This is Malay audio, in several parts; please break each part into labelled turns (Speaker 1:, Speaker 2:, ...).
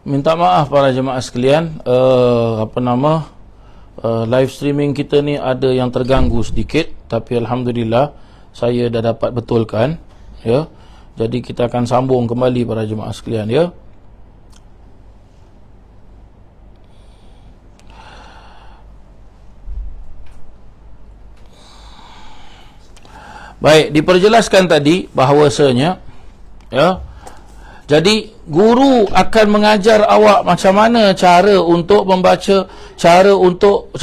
Speaker 1: Minta maaf para jemaah sekalian, live streaming kita ni ada yang terganggu sedikit, tapi alhamdulillah saya dah dapat betulkan, ya. Jadi kita akan sambung kembali para jemaah sekalian, ya. Baik, diperjelaskan tadi bahawasanya, ya, jadi guru akan mengajar awak macam mana cara untuk membaca, cara untuk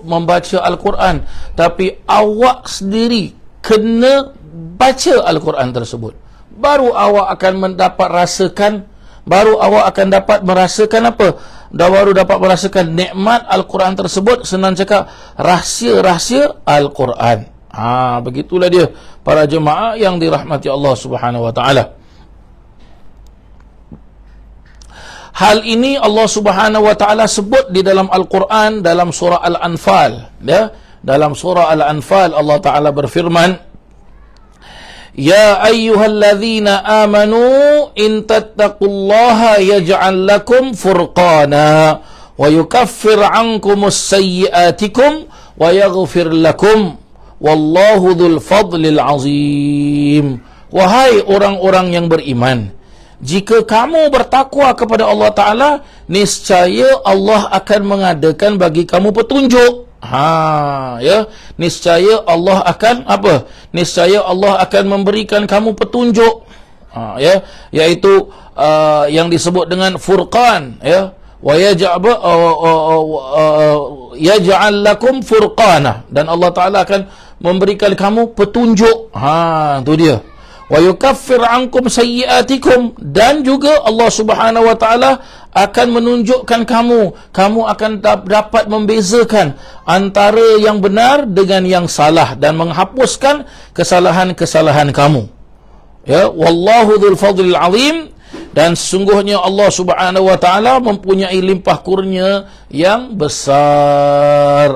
Speaker 1: membaca Al-Quran, tapi awak sendiri kena baca Al-Quran tersebut. Baru awak akan merasakan apa? Baru dapat merasakan nikmat Al-Quran tersebut. Senang cakap, rahsia-rahsia Al-Quran. Begitulah dia para jemaah yang dirahmati Allah Subhanahu wa taala. Hal ini Allah Subhanahu wa taala sebut di dalam Al-Quran dalam surah Al-Anfal, ya. Dalam surah Al-Anfal Allah taala berfirman, "Ya ayyuhalladzina amanu in tattaqullaha yaj'al lakum furqana wa yukaffir 'ankumus sayyi'atikum wa yaghfir lakum wallahu dzul fadlil 'azim." Wahai orang-orang yang beriman, jika kamu bertakwa kepada Allah Ta'ala, niscaya Allah akan mengadakan bagi kamu petunjuk. Ya, niscaya Allah akan apa? Niscaya Allah akan memberikan kamu petunjuk. Ya, iaitu yang disebut dengan furqan, ya. Wa yaj'al lakum furqana, dan Allah Ta'ala akan memberikan kamu petunjuk. Itu dia. Wa yukaffir ankum sayyiatikum, dan juga Allah Subhanahu wa taala akan menunjukkan kamu akan dapat membezakan antara yang benar dengan yang salah dan menghapuskan kesalahan-kesalahan kamu. Ya, wallahu dzul fadlil azim, dan sesungguhnya Allah Subhanahu wa taala mempunyai limpah kurnia yang besar.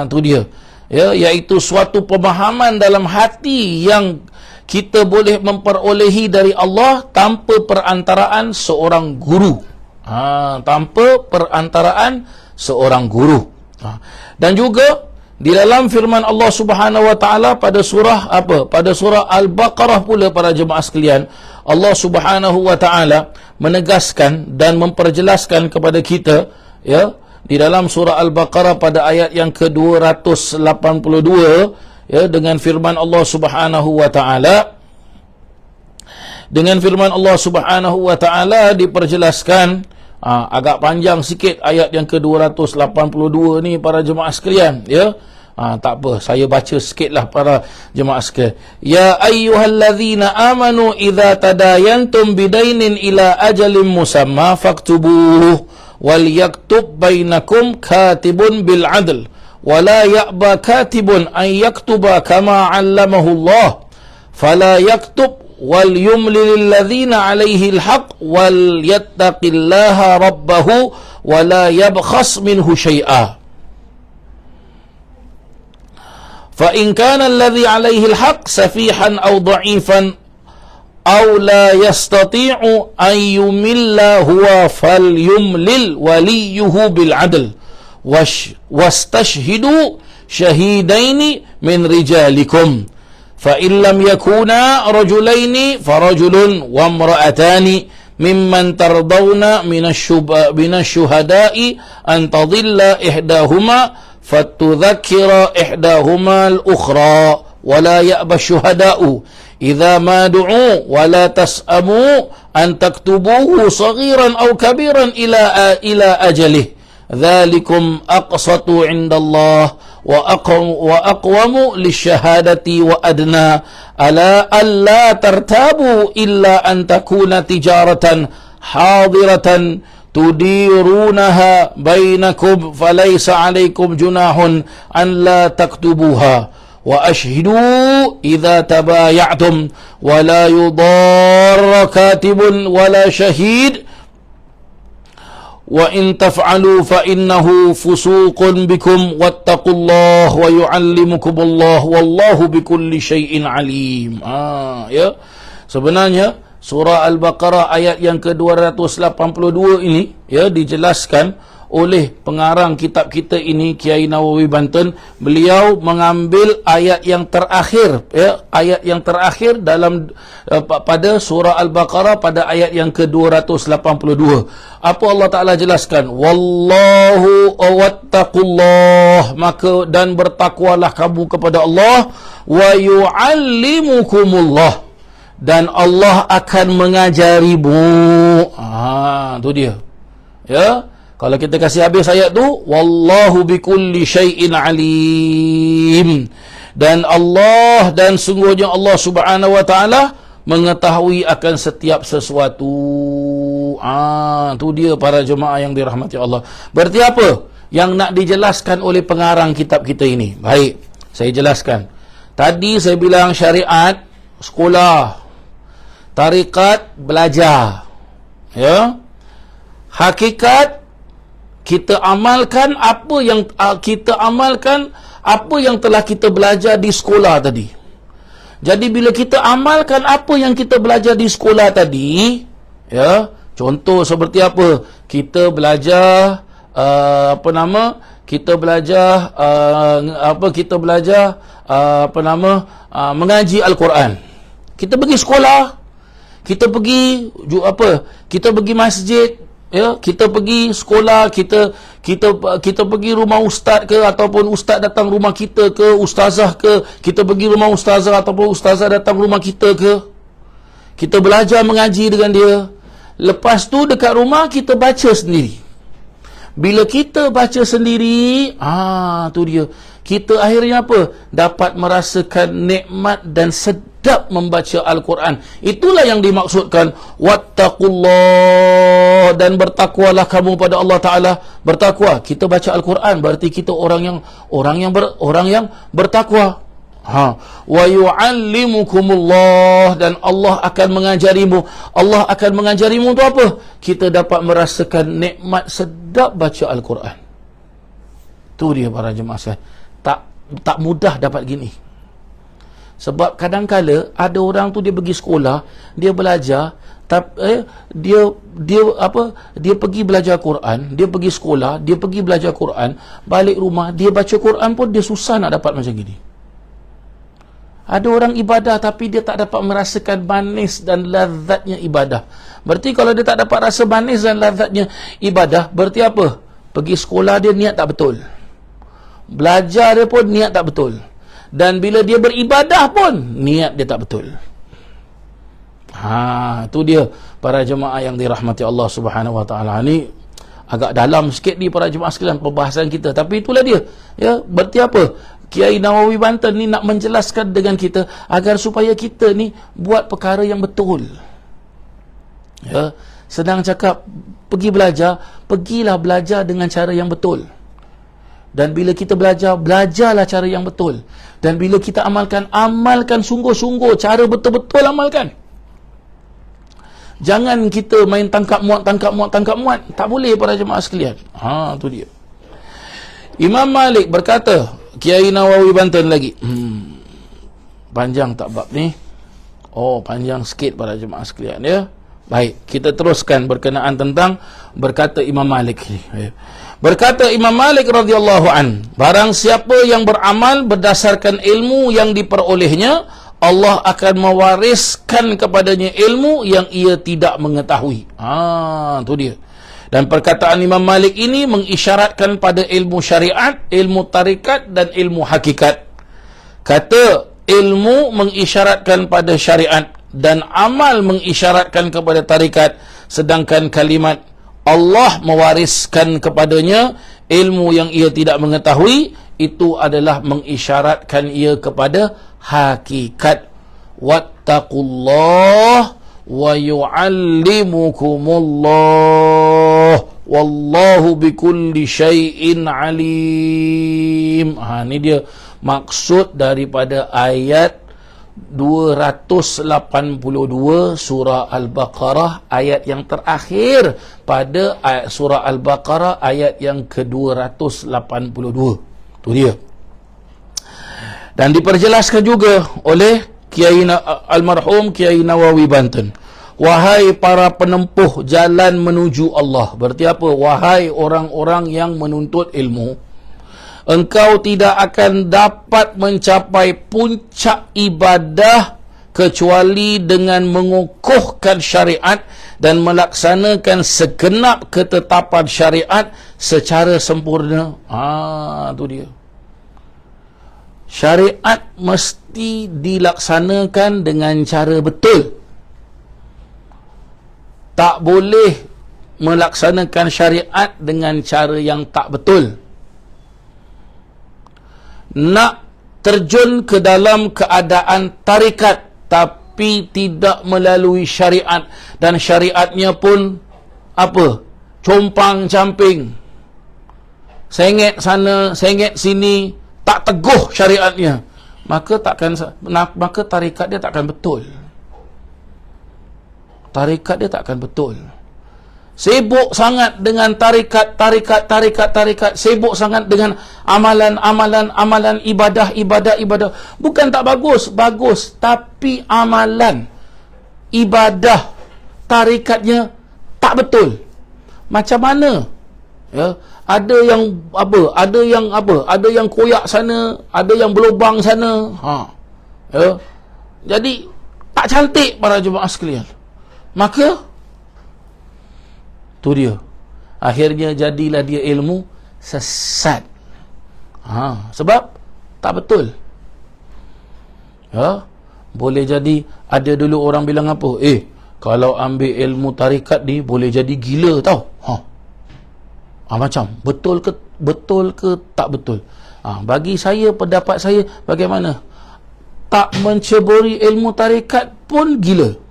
Speaker 1: Itu dia. Ya, iaitu suatu pemahaman dalam hati yang kita boleh memperolehi dari Allah tanpa perantaraan seorang guru. Tanpa perantaraan seorang guru. Dan juga di dalam firman Allah Subhanahu wa taala pada surah apa? Pada surah Al-Baqarah pula para jemaah sekalian, Allah Subhanahu wa taala menegaskan dan memperjelaskan kepada kita, ya, di dalam surah Al-Baqarah pada ayat yang ke-282, ya, dengan firman Allah Subhanahu wa taala, diperjelaskan, agak panjang sikit ayat yang ke-282 ni para jemaah sekalian, ya. Tak apa, saya baca sikitlah para jemaah sekalian. Ya ayyuhalladzina amanu idza tadayantum bidainin ila ajalin musamma faktubuhu wal yaktub bainakum katibun bil adl wala ya'ba katibun an yaktuba kama 'allamahu Allah fala yaktub wal yumlil ladzina 'alaihi al-haq wal yattaqillaha rabbahu wala yabkhas minhu syai'a fa in kana alladhi 'alaihi al-haq safihan aw dha'ifan aw la yastati'u an yumilla huwa falyumlil waliyuhu bil 'adl wastashhidu shahidaini min rijalikum fa in lam yakuna rajulaini farajulun wa imra'atani mimman tardawna minasy-syuhada'i an tadilla ihdahuma fatudzakkira ihdahuma al-ukhra wa la ya'ba asy-syuhada'u idza ma du'u wa la tas'amu an taktubuhu saghiran aw kabiran ila ajalih dzalikum aqsatu 'indallah wa aqwamu lisyahadati wa adna ala alla tartabu illa an takuna tijaratan hadiratan tudirunaha bainakum falaysa 'alaykum junahun an la taktubuha wa ashhidu idza tabaya'tum wa la yudarra katibun wa la shahid wa in taf'alu fa innahu fusuqun bikum wattaqullaha wa yu'allimukumullah wallahu bikulli syai'in alim. Ya. Sebenarnya surah Al-Baqarah ayat yang ke-282 ini, ya, dijelaskan oleh pengarang kitab kita ini, Kiai Nawawi Banten. Beliau mengambil ayat yang terakhir, ya, ayat yang terakhir dalam pada surah Al-Baqarah pada ayat yang ke-282. Apa Allah Ta'ala jelaskan? Wallahu wattaqullah, maka dan bertakwalah kamu kepada Allah, wa yu'allimukumullah, dan Allah akan mengajarimu. Tu dia. Ya, kalau kita kasih habis ayat tu, wallahu bikulli syai'in alim, dan Allah, dan sungguhnya Allah Subhanahu wa taala mengetahui akan setiap sesuatu. Tu dia para jemaah yang dirahmati Allah. Berarti apa yang nak dijelaskan oleh pengarang kitab kita ini? Baik, saya jelaskan. Tadi saya bilang syariat sekolah, tarikat belajar, ya. Hakikat kita amalkan apa yang telah kita belajar di sekolah tadi. Jadi bila kita amalkan apa yang kita belajar di sekolah tadi, ya, contoh seperti apa? Kita belajar mengaji Al-Quran. Kita pergi sekolah, kita pergi masjid, ya, kita pergi sekolah, kita pergi rumah ustaz ke, ataupun ustaz datang rumah kita ke, ustazah ke, kita pergi rumah ustazah ataupun ustazah datang rumah kita ke, kita belajar mengaji dengan dia. Lepas tu dekat rumah kita baca sendiri. Bila kita baca sendiri, tu dia, kita akhirnya apa? Dapat merasakan nikmat dan sedap membaca Al-Quran. Itulah yang dimaksudkan wattaqullah, dan bertakwalah kamu pada Allah Ta'ala. Bertakwa, kita baca Al-Quran berarti kita orang yang bertakwa. Wa yu'allimukumullah, dan Allah akan mengajarimu. Allah akan mengajarimu itu apa? Kita dapat merasakan nikmat sedap baca Al-Quran. Itu dia para jemaah sekalian. Tak mudah dapat gini. Sebab kadang-kala ada orang tu dia pergi sekolah, dia belajar, dia pergi belajar Quran, dia pergi sekolah, dia pergi belajar Quran, balik rumah dia baca Quran pun dia susah nak dapat macam gini. Ada orang ibadah tapi dia tak dapat merasakan manis dan lazatnya ibadah. Berarti kalau dia tak dapat rasa manis dan lazatnya ibadah, berarti apa? Pergi sekolah dia niat tak betul, belajar dia pun niat tak betul, dan bila dia beribadah pun niat dia tak betul. Itu dia para jemaah yang dirahmati Allah Subhanahu wa taala. Ni agak dalam sikit ni para jemaah sekalian perbahasan kita, tapi itulah dia, ya. Berarti apa? Kiai Nawawi Banten ni nak menjelaskan dengan kita agar supaya kita ni buat perkara yang betul. Ya, sedang cakap pergi belajar, pergilah belajar dengan cara yang betul. Dan bila kita belajar, belajarlah cara yang betul. Dan bila kita amalkan, amalkan sungguh-sungguh, cara betul-betul amalkan. Jangan kita main tangkap muat. Tak boleh para jemaah sekalian. Tu dia. Imam Malik berkata, Kiai Nawawi Banten lagi. Panjang tak bab ni? Panjang sikit para jemaah sekalian, ya. Baik, kita teruskan berkenaan tentang berkata Imam Malik ni. Berkata Imam Malik radhiyallahu an, barang siapa yang beramal berdasarkan ilmu yang diperolehnya, Allah akan mewariskan kepadanya ilmu yang ia tidak mengetahui. Tu dia. Dan perkataan Imam Malik ini mengisyaratkan pada ilmu syariat, ilmu tarikat dan ilmu hakikat. Kata ilmu mengisyaratkan pada syariat dan amal mengisyaratkan kepada tarikat, sedangkan kalimat Allah mewariskan kepadanya ilmu yang ia tidak mengetahui, itu adalah mengisyaratkan ia kepada hakikat. Wattaqullah wa yu'allimukumullah wallahu bikulli syai'in alim. Ini dia maksud daripada ayat 282 surah Al-Baqarah, ayat yang terakhir pada surah Al-Baqarah ayat yang ke-282. Itu dia. Dan diperjelaskan juga oleh Kiai Almarhum Kiai Nawawi Banten. Wahai para penempuh jalan menuju Allah. Berarti apa? Wahai orang-orang yang menuntut ilmu, engkau tidak akan dapat mencapai puncak ibadah kecuali dengan mengukuhkan syariat dan melaksanakan segenap ketetapan syariat secara sempurna. Tu dia. Syariat mesti dilaksanakan dengan cara betul. Tak boleh melaksanakan syariat dengan cara yang tak betul. Nak terjun ke dalam keadaan tarikat tapi tidak melalui syariat, dan syariatnya pun apa? Compang-camping, sengit sana, sengit sini, tak teguh syariatnya, maka tarikat dia takkan betul. Tarikat dia takkan betul. Sibuk sangat dengan tarikat, sibuk sangat dengan amalan, ibadah. Bukan tak bagus, bagus, tapi amalan, ibadah, tarikatnya tak betul. Macam mana? Ya, ada yang koyak sana, ada yang berlubang sana. Ya. Jadi tak cantik para jemaah sekalian. Maka tu dia, akhirnya jadilah dia ilmu sesat. Sebab tak betul. Ya, boleh jadi ada dulu orang bilang apa? Kalau ambil ilmu tarikat ni boleh jadi gila tau. Macam betul ke tak betul? Bagi saya, pendapat saya bagaimana? Tak menceburi ilmu tarikat pun gila.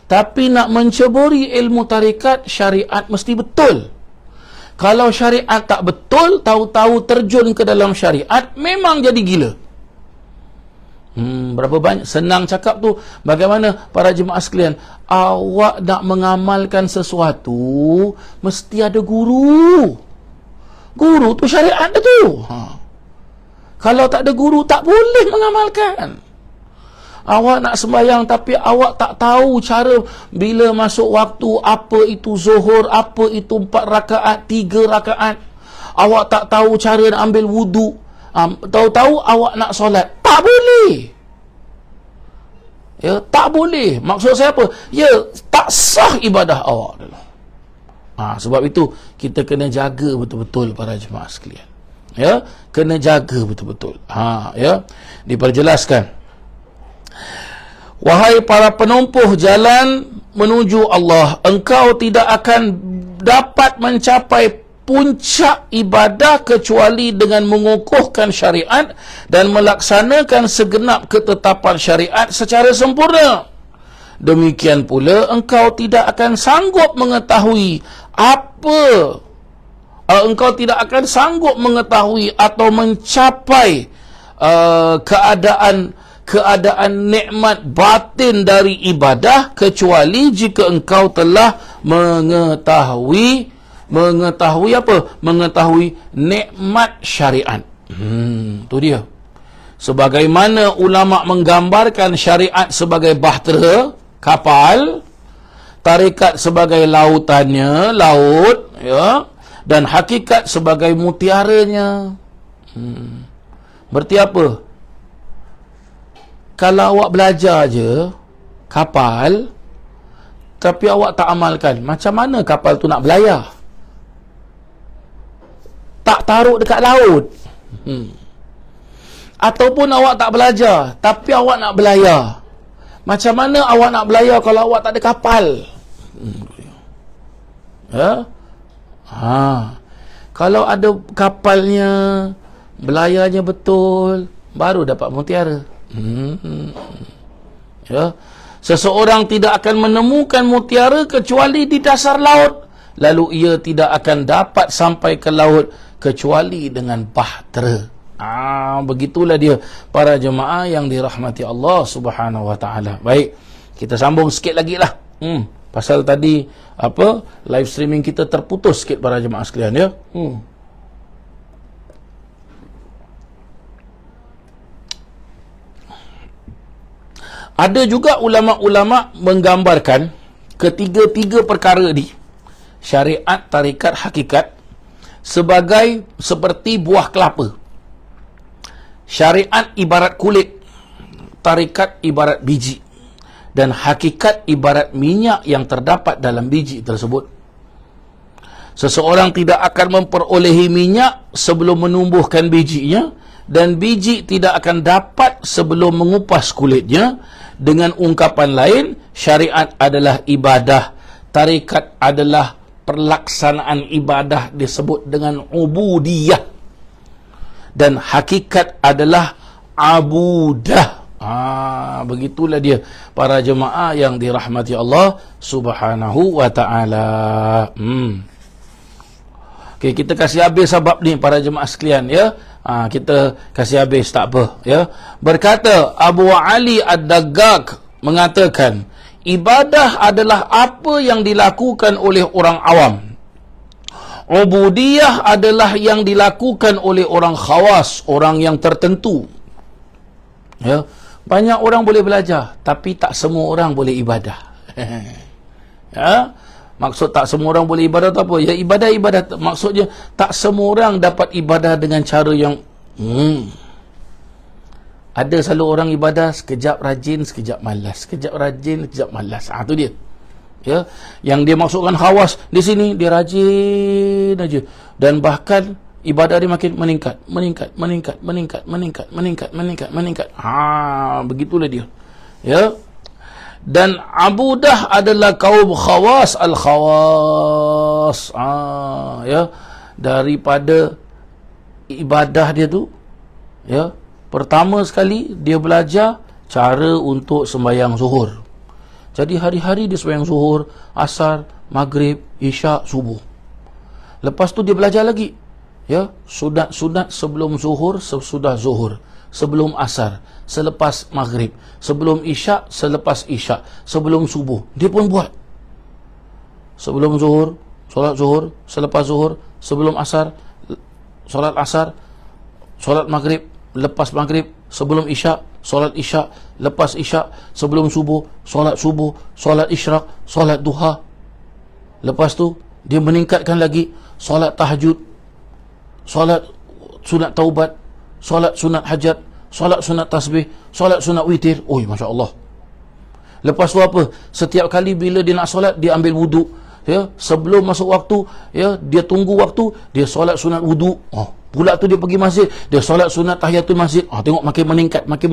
Speaker 1: Tapi nak menceburi ilmu tarikat, syariat mesti betul. Kalau syariat tak betul, tahu-tahu terjun ke dalam syariat, memang jadi gila. Berapa banyak senang cakap tu. Bagaimana para jemaah sekalian, awak nak mengamalkan sesuatu mesti ada guru. Guru tu syariat dia tu. Kalau tak ada guru, tak boleh mengamalkan. Awak nak sembahyang tapi awak tak tahu cara bila masuk waktu, apa itu zuhur, apa itu 4 rakaat, 3 rakaat. Awak tak tahu cara nak ambil wudu. Tahu-tahu awak nak solat. Tak boleh. Ya, tak boleh. Maksud saya apa? Ya, tak sah ibadah awak dulu. Sebab itu kita kena jaga betul-betul para jemaah sekalian. Ya, kena jaga betul-betul. Ya, diperjelaskan. Wahai para penempuh jalan menuju Allah, engkau tidak akan dapat mencapai puncak ibadah kecuali dengan mengukuhkan syariat dan melaksanakan segenap ketetapan syariat secara sempurna. Demikian pula engkau tidak akan sanggup mengetahui atau mencapai keadaan nikmat batin dari ibadah kecuali jika engkau telah mengetahui nikmat syariat. Tu dia. Sebagaimana ulama menggambarkan syariat sebagai bahtera, kapal, tarikat sebagai lautannya, laut, ya, dan hakikat sebagai mutiaranya. Berarti apa? Kalau awak belajar je kapal tapi awak tak amalkan, macam mana kapal tu nak berlayar? Tak taruh dekat laut. Ataupun awak tak belajar tapi awak nak berlayar, macam mana awak nak berlayar kalau awak tak ada kapal? Ya? Kalau ada kapalnya, berlayarnya betul, baru dapat mutiara. Ya. Seseorang tidak akan menemukan mutiara kecuali di dasar laut, lalu ia tidak akan dapat sampai ke laut kecuali dengan bahtera. Begitulah dia para jemaah yang dirahmati Allah Subhanahu wa taala. Baik, kita sambung sikit lagi lah. Pasal tadi live streaming kita terputus sikit para jemaah sekalian, ya. Ada juga ulama-ulama menggambarkan ketiga-tiga perkara ni, syariat, tarikat, hakikat, sebagai seperti buah kelapa. Syariat ibarat kulit, tarikat ibarat biji, dan hakikat ibarat minyak yang terdapat dalam biji tersebut. Seseorang tidak akan memperolehi minyak sebelum menumbuhkan bijinya, dan biji tidak akan dapat sebelum mengupas kulitnya. Dengan ungkapan lain, syariat adalah ibadah, tarikat adalah pelaksanaan ibadah disebut dengan ubudiyah, dan hakikat adalah abudah. Begitulah dia para jemaah yang dirahmati Allah Subhanahu wa ta'ala. Okay, kita kasih habis sebab ni para jemaah sekalian, ya. Kita kasih habis, tak apa, ya. Berkata Abu Ali Ad-Daggaq mengatakan, ibadah adalah apa yang dilakukan oleh orang awam. Ubudiyah adalah yang dilakukan oleh orang khawas, orang yang tertentu. Ya, banyak orang boleh belajar, tapi tak semua orang boleh ibadah. Ya, maksud tak semua orang boleh ibadah tu apa? Ya, ibadah-ibadah, maksudnya tak semua orang dapat ibadah dengan cara yang ada selalu orang ibadah sekejap rajin, sekejap malas, sekejap rajin, sekejap malas. Tu dia. Ya, yang dia maksudkan khawas di sini, dia rajin aja, dan bahkan ibadah dia makin meningkat. Begitulah dia. Ya. Dan abudah adalah kaum khawas, al-khawas. Ya, daripada ibadah dia tu, ya, pertama sekali dia belajar cara untuk sembahyang zuhur. Jadi hari-hari dia sembahyang zuhur, asar, maghrib, isyak, subuh. Lepas tu dia belajar lagi, ya, sunat-sunat sebelum zuhur, sesudah zuhur, sebelum asar, selepas maghrib, sebelum isyak, selepas isyak, sebelum subuh. Dia pun buat. Sebelum zuhur, solat zuhur, selepas zuhur, sebelum asar, solat asar, solat maghrib, lepas maghrib, sebelum isyak, solat isyak, lepas isyak, sebelum subuh, solat subuh, solat isyraq, solat duha. Lepas tu dia meningkatkan lagi solat tahajud, solat sunat taubat, solat sunat hajat, solat sunat tasbih, solat sunat witir. Masya Allah. Lepas tu apa? Setiap kali bila dia nak solat, dia ambil wuduk, ya, sebelum masuk waktu, ya, dia tunggu waktu, dia solat sunat wuduk. Pula tu dia pergi masjid, dia solat sunat tahiyatul masjid. Tengok makin meningkat, makin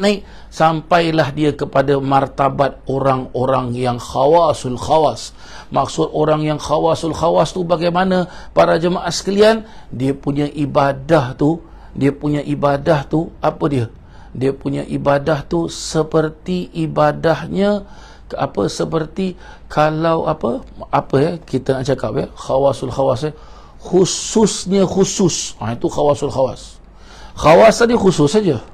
Speaker 1: naik, sampailah dia kepada martabat orang-orang yang khawasul khawas. Maksud orang yang khawasul khawas tu bagaimana para jemaah sekalian? Dia punya ibadah tu apa dia? Dia punya ibadah tu seperti ibadahnya seperti kalau kita nak cakap, ya, khawasul khawas, khususnya khusus. Itu khawasul khawas. Khawas tadi khusus saja,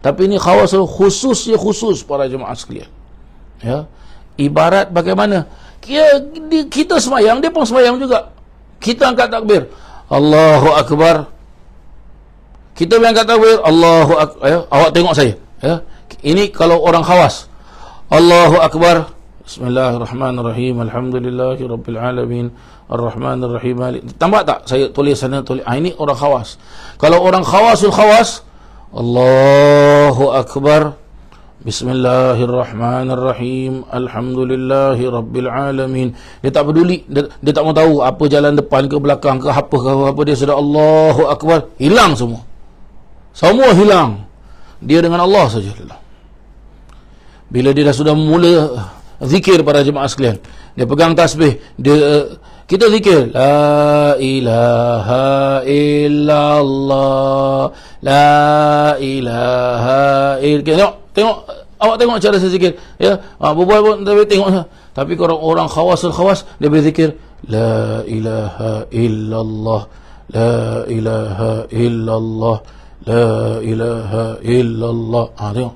Speaker 1: tapi ini khawasul khususnya khusus para jemaah sekalian. Ya, ibarat bagaimana kita sembahyang, dia pun sembahyang juga. Kita angkat takbir, Allahu Akbar. Kita angkat takbir, Allahu Akbar. Ya, awak tengok saya, ya. Ini kalau orang khawas, Allahu Akbar, Bismillahirrahmanirrahim, Alhamdulillahi Rabbil Alamin, Ar-Rahmanir-Rahim. Tambah tak? Saya tulis sana, tulis. Ini orang khawas. Kalau orang khawasul khawas, Allahu Akbar, Bismillahirrahmanirrahim, Alhamdulillahi Rabbil Alamin. Dia tak peduli, dia tak mau tahu apa jalan depan ke belakang ke apa, dia sudah Allahu Akbar, hilang semua. Semua hilang. Dia dengan Allah saja. Bila dia dah sudah mula zikir para jemaah sekalian, dia pegang tasbih, kita zikir la ilaha illallah, la ilaha illallah. Tengok, awak tengok cara saya zikir, ya. Berbual pun tengok. Tapi kalau orang khawasul khawas, dia berzikir la ilaha illallah, la ilaha illallah, la ilaha illallah. Tengok,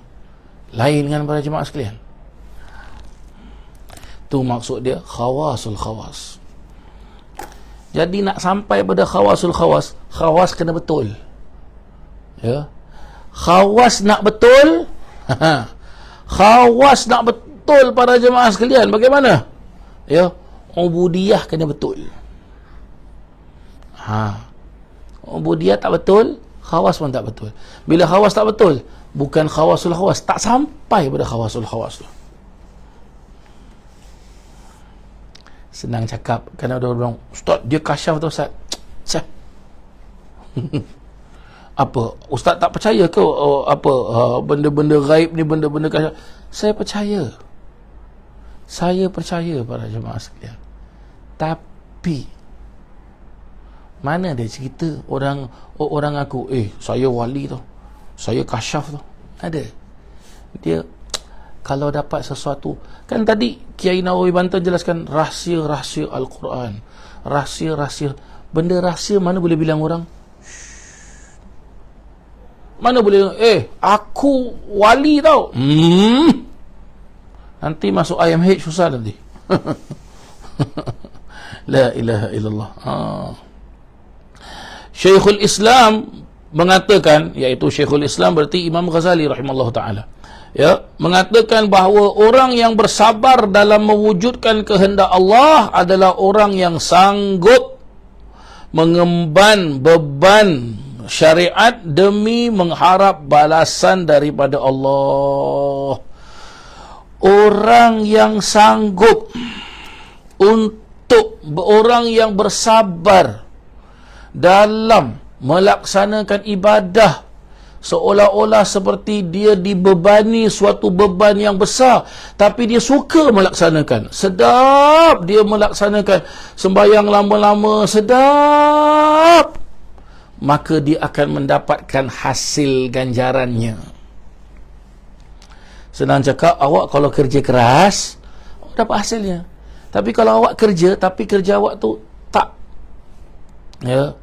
Speaker 1: lain dengan para jemaah sekalian. Tu maksud dia khawasul khawas. Jadi nak sampai pada khawasul khawas, khawas kena betul, ya. Khawas nak betul. Khawas nak betul para jemaah sekalian. Bagaimana? Ya, ubudiyah kena betul. Ubudiyah tak betul, khawas pun tak betul. Bila khawas tak betul, bukan khawasul khawas, tak sampai pada khawasul khawas tu. Senang cakap. Kan ada orang, Ustaz, dia kasyaf tu Ustaz. Apa? Ustaz tak percaya ke benda-benda gaib ni, benda-benda kasyaf? Saya percaya. Saya percaya para jemaah sekalian. Tapi mana dia cerita orang aku, saya wali tau, saya kasyaf tau. Ada. Dia kalau dapat sesuatu, kan tadi Kiai Nawawi Banten jelaskan rahsia-rahsia Al-Quran, rahsia-rahsia, benda rahsia mana boleh bilang orang? Mana boleh, aku wali tau. Nanti masuk IMH susah nanti. La ilaha illallah. Syekhul Islam mengatakan, iaitu Syekhul Islam berarti Imam Ghazali rahimahullah ta'ala, ya, mengatakan bahawa orang yang bersabar dalam mewujudkan kehendak Allah adalah orang yang sanggup mengemban beban syariat demi mengharap balasan daripada Allah. Orang yang sanggup untuk, orang yang bersabar dalam melaksanakan ibadah seolah-olah seperti dia dibebani suatu beban yang besar, tapi dia suka melaksanakan, sedap dia melaksanakan sembahyang lama-lama, sedap, maka dia akan mendapatkan hasil ganjarannya. Senang cakap, awak kalau kerja keras, awak dapat hasilnya. Tapi kalau awak kerja, tapi kerja awak tu tak, ya,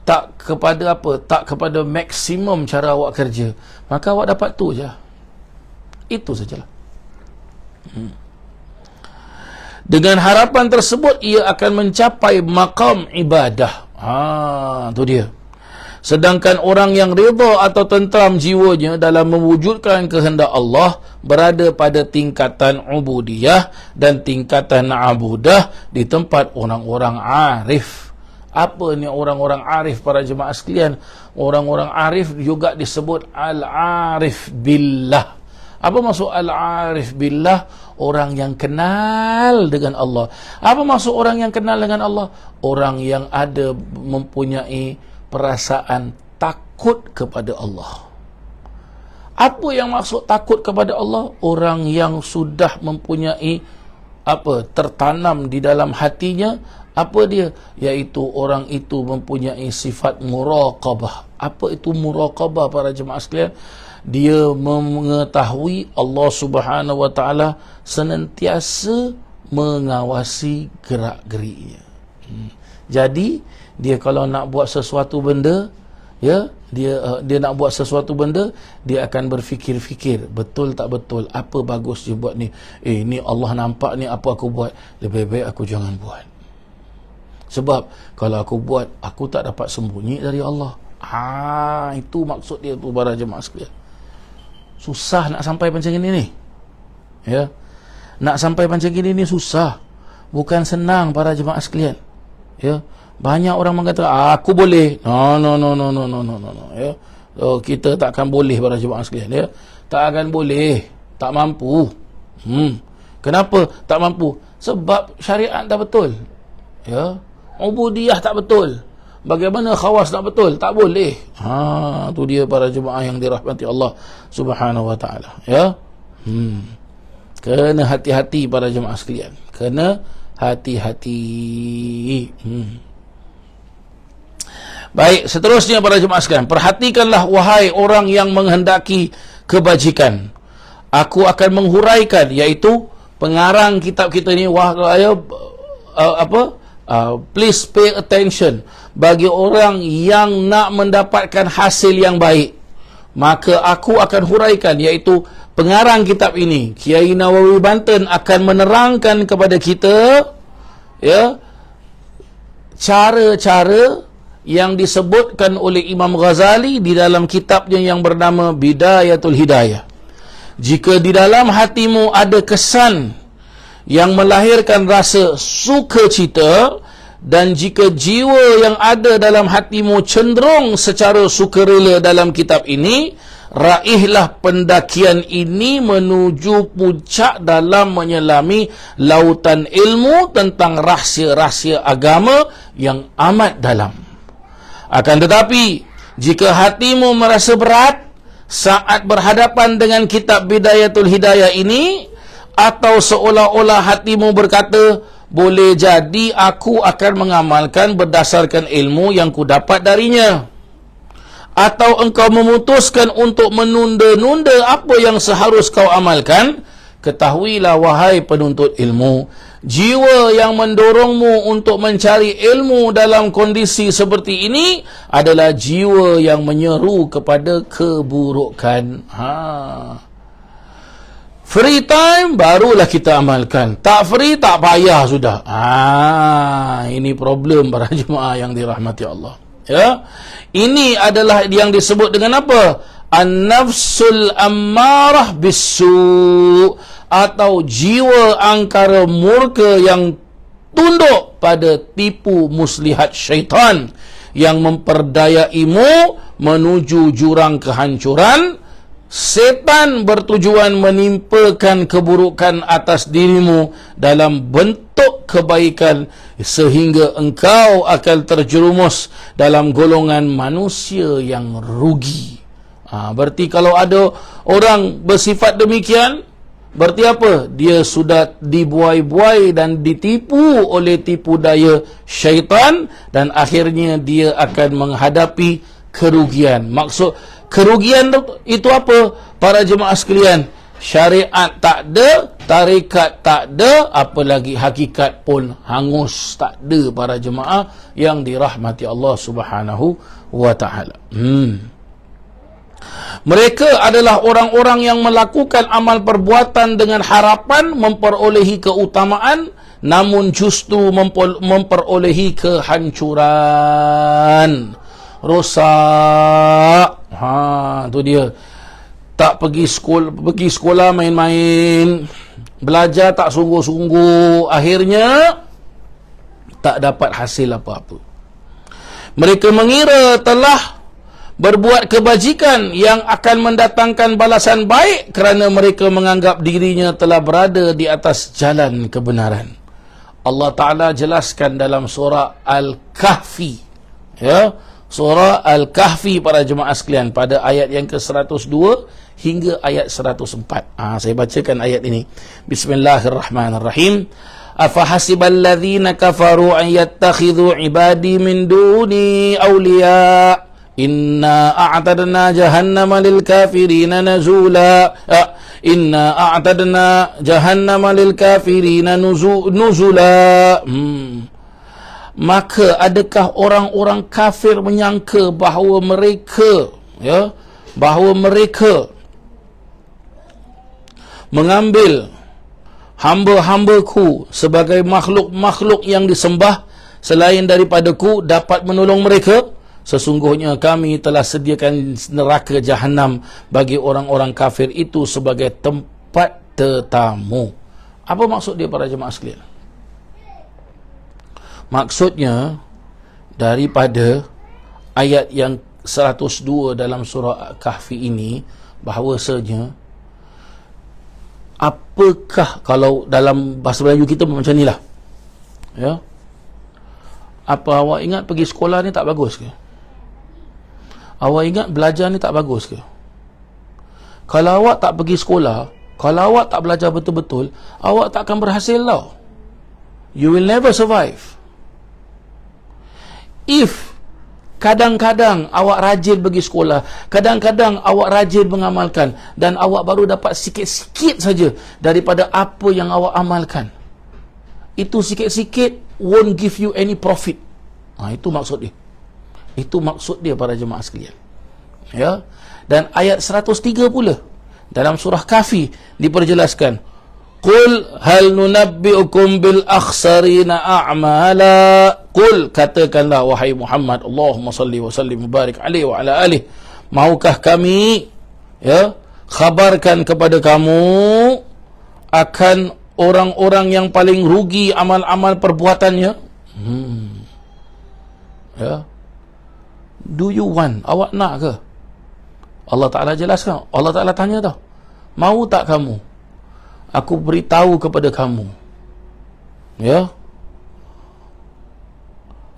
Speaker 1: tak kepada apa, tak kepada maksimum cara awak kerja, maka awak dapat tu je. Itu sajalah. Dengan harapan tersebut, ia akan mencapai maqam ibadah. Tu dia. Sedangkan orang yang redha atau tentram jiwanya dalam mewujudkan kehendak Allah berada pada tingkatan ubudiyah dan tingkatan abudah di tempat orang-orang arif. Apa ni orang-orang arif para jemaah sekalian? Orang-orang arif juga disebut al-arif billah. Apa maksud al-arif billah? Orang yang kenal dengan Allah. Apa maksud orang yang kenal dengan Allah? Orang yang ada mempunyai perasaan takut kepada Allah. Apa yang maksud takut kepada Allah? Orang yang sudah mempunyai tertanam di dalam hatinya, apa dia? Iaitu orang itu mempunyai sifat muraqabah. Apa itu muraqabah para jemaah sekalian? Dia mengetahui Allah Subhanahu wa taala senantiasa mengawasi gerak-geriknya. Jadi dia kalau nak buat sesuatu benda, ya, dia nak buat sesuatu benda, dia akan berfikir-fikir, betul tak betul, apa bagus dia buat ni, ni Allah nampak ni apa aku buat, lebih baik aku jangan buat. Sebab kalau aku buat, aku tak dapat sembunyi dari Allah. Itu maksud dia tu para jemaah sekalian. Susah nak sampai macam ini ni. Ya. Nak sampai macam ini ni susah. Bukan senang para jemaah sekalian. Ya. Banyak orang mengatakan aku boleh. No. Ya. Kita tak akan boleh para jemaah sekalian, ya. Tak akan boleh. Tak mampu. Kenapa tak mampu? Sebab syariat tak betul. Ya. Ubudiyah tak betul. Bagaimana khawas tak betul? Tak boleh. Tu dia para jemaah yang dirahmati Allah Subhanahu wa taala, ya. Kena hati-hati para jemaah sekalian. Kena hati-hati. Baik, seterusnya para jemaah sekalian, perhatikanlah wahai orang yang menghendaki kebajikan. Aku akan menghuraikan, iaitu pengarang kitab kita ni, please pay attention. Bagi orang yang nak mendapatkan hasil yang baik, maka aku akan huraikan, iaitu pengarang kitab ini, Kiai Nawawi Banten, akan menerangkan kepada kita, ya, cara-cara yang disebutkan oleh Imam Ghazali di dalam kitabnya yang bernama Bidayatul Hidayah. Jika di dalam hatimu ada kesan yang melahirkan rasa sukacita, dan jika jiwa yang ada dalam hatimu cenderung secara sukarela dalam kitab ini, raihlah pendakian ini menuju puncak dalam menyelami lautan ilmu tentang rahsia-rahsia agama yang amat dalam. Akan tetapi, jika hatimu merasa berat saat berhadapan dengan kitab Bidayatul Hidayah ini, atau seolah-olah hatimu berkata, boleh jadi aku akan mengamalkan berdasarkan ilmu yang ku dapat darinya, atau engkau memutuskan untuk menunda-nunda apa yang seharus kau amalkan, ketahuilah wahai penuntut ilmu, jiwa yang mendorongmu untuk mencari ilmu dalam kondisi seperti ini adalah jiwa yang menyeru kepada keburukan. Free time barulah kita amalkan. Tak free, tak payah sudah. Ini problem para jemaah yang dirahmati Allah. Ya. Ini adalah yang disebut dengan apa? An-nafsul ammarah bisu, atau jiwa angkara murka yang tunduk pada tipu muslihat syaitan yang memperdayaimu menuju jurang kehancuran. Setan bertujuan menimpakan keburukan atas dirimu dalam bentuk kebaikan sehingga engkau akan terjerumus dalam golongan manusia yang rugi. Berarti kalau ada orang bersifat demikian, berarti apa? Dia sudah dibuai-buai dan ditipu oleh tipu daya syaitan, dan akhirnya dia akan menghadapi kerugian. Maksud kerugian itu apa? Para jemaah sekalian, syariat tak ada, tarekat tak ada, apalagi hakikat pun hangus tak ada para jemaah yang dirahmati Allah Subhanahu wa taala. Mereka adalah orang-orang yang melakukan amal perbuatan dengan harapan memperolehi keutamaan, namun justru memperolehi kehancuran. Rosak. Tu dia. Tak pergi sekolah main-main, belajar tak sungguh-sungguh, akhirnya tak dapat hasil apa-apa. Mereka mengira telah berbuat kebajikan yang akan mendatangkan balasan baik kerana mereka menganggap dirinya telah berada di atas jalan kebenaran. Allah Ta'ala jelaskan dalam surah Al-Kahfi, ya, surah Al-Kahfi para jemaah sekalian, pada ayat yang ke-102 hingga ayat 104. Saya bacakan ayat ini. Bismillahirrahmanirrahim. Afahasiballadzina kafaru an yattakhidhu ibadi min duni awliya inna a'tadna jahannama lil kafirina nazula. Inna a'tadna jahannama lil kafirina nuzula. Maka adakah orang-orang kafir menyangka bahawa mereka, ya, bahawa mereka mengambil hamba-hambaku sebagai makhluk-makhluk yang disembah selain daripadaku dapat menolong mereka? Sesungguhnya kami telah sediakan neraka Jahannam bagi orang-orang kafir itu sebagai tempat tetamu. Apa maksud dia para jemaah sekalian? Maksudnya daripada ayat yang 102 dalam surah Kahfi ini, bahawasanya apakah, kalau dalam bahasa Melayu kita macam ni lah, ya, apa awak ingat pergi sekolah ni tak bagus ke? Awak ingat belajar ni tak bagus ke? Kalau awak tak pergi sekolah, kalau awak tak belajar betul-betul, awak tak akan berhasil tau. You will never survive. If kadang-kadang awak rajin pergi sekolah, kadang-kadang awak rajin mengamalkan, dan awak baru dapat sikit-sikit saja daripada apa yang awak amalkan, itu sikit-sikit won't give you any profit. Itu maksud dia. Itu maksud dia para jemaah sekalian. Ya. Dan ayat 103 pula dalam surah Kahfi diperjelaskan, Qul hal nunabbi'ukum bil akhsarina a'mala. Qul, katakanlah wahai Muhammad, Allahumma salli wa sallim mubarak alaihi wa ala alihi, maukah kami khabarkan kepada kamu akan orang-orang yang paling rugi amal-amal perbuatannya? Do you want? Awak nak ke? Allah Ta'ala jelaskan. Allah Ta'ala tanya tau, mau tak kamu aku beritahu kepada kamu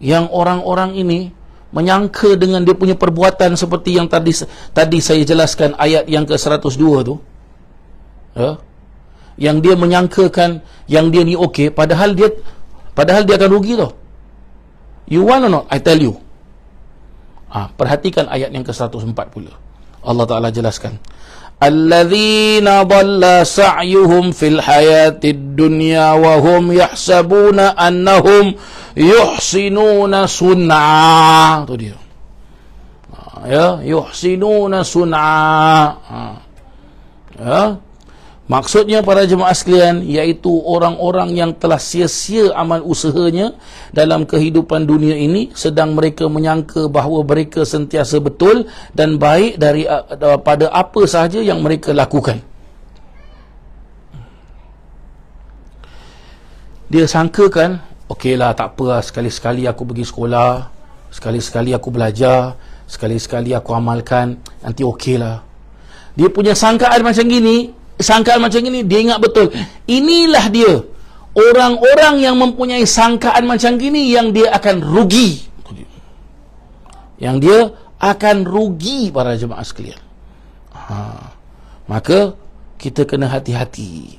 Speaker 1: yang orang-orang ini menyangka dengan dia punya perbuatan seperti yang tadi saya jelaskan ayat yang ke-102 tu, yang dia menyangkakan yang dia ni okey, padahal dia akan rugi tau. You want or not? I tell you. Perhatikan ayat yang ke-104 pula. Allah Ta'ala jelaskan, alladzina dhalla sa'yuhum fil hayatid dunya wa hum yahsabuna annahum yuhsinuna sun'a. Itu dia. Yuhsinuna sun'a. Maksudnya para jemaah sekalian, iaitu orang-orang yang telah sia-sia amal usahanya dalam kehidupan dunia ini, sedang mereka menyangka bahawa mereka sentiasa betul dan baik pada apa sahaja yang mereka lakukan. Dia sangkakan, okeylah, tak apa, sekali-sekali aku pergi sekolah, sekali-sekali aku belajar, sekali-sekali aku amalkan, nanti okeylah. Dia punya sangkaan macam gini, dia ingat betul. Inilah dia, orang-orang yang mempunyai sangkaan macam gini, yang dia akan rugi. Yang dia akan rugi, para jemaah sekalian. Maka kita kena hati-hati.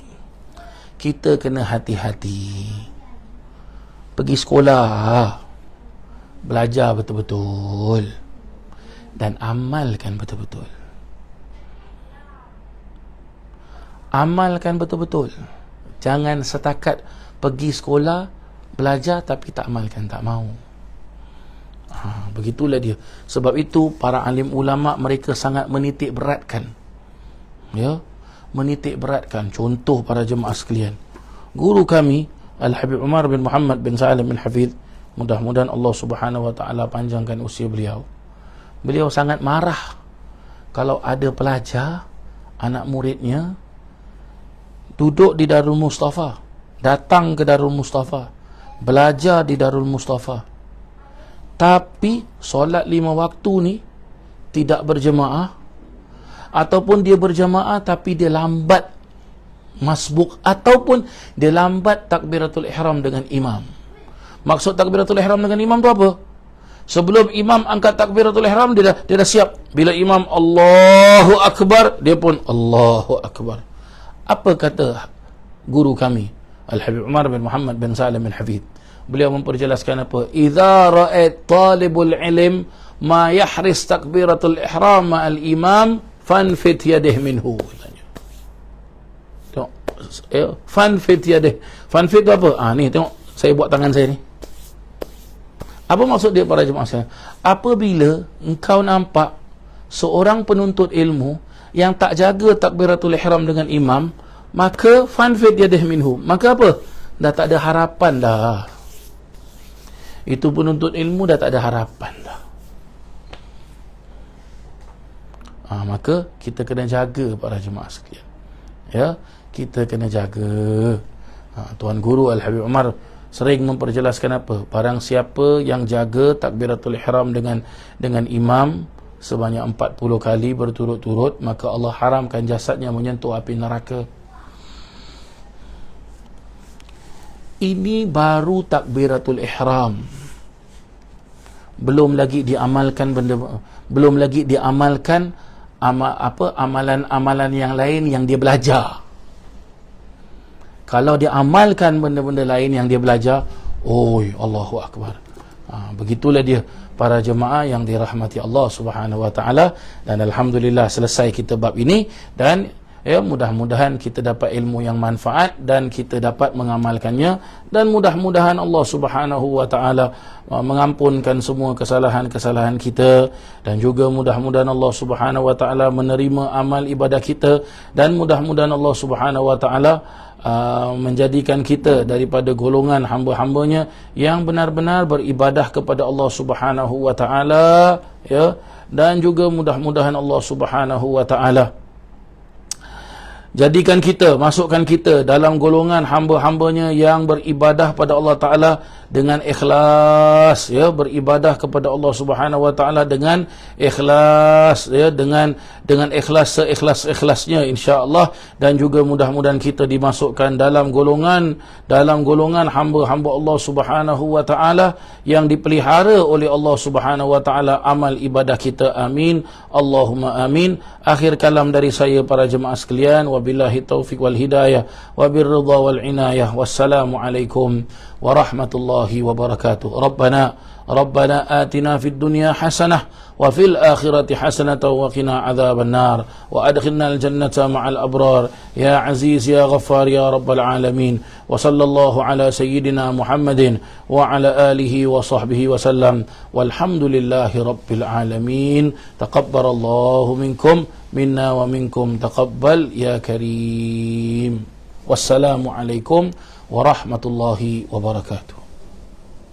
Speaker 1: Kita kena hati-hati. Pergi sekolah, belajar betul-betul, dan amalkan betul-betul. Amalkan betul-betul. Jangan setakat pergi sekolah, belajar tapi tak amalkan, tak mau. Begitulah dia. Sebab itu para alim ulama mereka sangat menitik beratkan. Menitik beratkan. Contoh para jemaah sekalian, guru kami Al-Habib Umar bin Muhammad bin Salim bin Hafidh, mudah-mudahan Allah Subhanahu wa taala panjangkan usia beliau. Beliau sangat marah kalau ada pelajar, anak muridnya duduk di Darul Mustafa, datang ke Darul Mustafa, belajar di Darul Mustafa, tapi solat 5 waktu ni tidak berjemaah, ataupun dia berjemaah tapi dia lambat masbuk, ataupun dia lambat takbiratul ihram dengan imam. Maksud takbiratul ihram dengan imam tu apa? Sebelum imam angkat takbiratul ihram, dia dah siap. Bila imam Allahu Akbar, dia pun Allahu Akbar. Apa kata guru kami Al-Habib Umar bin Muhammad bin Salim bin Hafidh? Beliau memperjelaskan apa? Idza ra'ait talibul ilm ma yahris takbiratul ihram ma'al imam fanfit yadih minhu. Tengok, fanfit yadih. Fanfit tu apa? Ni tengok, saya buat tangan saya ni. Apa maksud dia para jemaah sekalian? Apabila engkau nampak seorang penuntut ilmu yang tak jaga takbiratul ihram dengan imam, maka fanfid yadih minhu. Maka apa? Dah tak ada harapan dah. Itu penuntut ilmu dah tak ada harapan dah. Maka kita kena jaga para jemaah sekalian. Kita kena jaga. Tuan Guru Al-Habib Umar sering memperjelaskan apa? Barang siapa yang jaga takbiratul ihram dengan imam sebanyak 40 kali berturut-turut, maka Allah haramkan jasadnya menyentuh api neraka. Ini baru takbiratul ihram. Belum lagi diamalkan amalan-amalan yang lain yang dia belajar. Kalau dia amalkan benda-benda lain yang dia belajar, Allahu Akbar. Begitulah dia para jemaah yang dirahmati Allah Subhanahu wa taala. Dan alhamdulillah selesai kita bab ini, dan Ya, mudah-mudahan kita dapat ilmu yang manfaat dan kita dapat mengamalkannya, dan mudah-mudahan Allah Subhanahu wa taala mengampunkan semua kesalahan-kesalahan kita, dan juga mudah-mudahan Allah Subhanahu wa taala menerima amal ibadah kita, dan mudah-mudahan Allah Subhanahu wa taala menjadikan kita daripada golongan hamba-hambanya yang benar-benar beribadah kepada Allah Subhanahu wa taala, ya, dan juga mudah-mudahan Allah Subhanahu wa taala jadikan kita, masukkan kita dalam golongan hamba-hambanya yang beribadah pada Allah Ta'ala dengan ikhlas, ya, beribadah kepada Allah Subhanahu wa taala dengan ikhlas, ya, dengan ikhlas, seikhlas-ikhlasnya insya-Allah, dan juga mudah-mudahan kita dimasukkan dalam golongan hamba-hamba Allah Subhanahu wa taala yang dipelihara oleh Allah Subhanahu wa taala amal ibadah kita. Amin, Allahumma amin. Akhir kalam dari saya para jemaah sekalian, wabillahi taufiq wal hidayah, wabirridha wal inayah. Wassalamu alaikum warahmatullahi wabarakatuh. Rabbana atina fid dunya hasanah wa fil akhirati hasanah wa qina adzaban nar wa adkhilnal jannata ma'al abrar ya aziz ya ghaffar ya rabbal alamin. Wa sallallahu ala sayyidina Muhammadin wa ala alihi wa sahbihi wa sallam, walhamdulillahi rabbil alamin. Taqabbalallahu minkum minna wa minkum taqabbal ya karim. Wassalamu alaikum warahmatullahi wabarakatuh.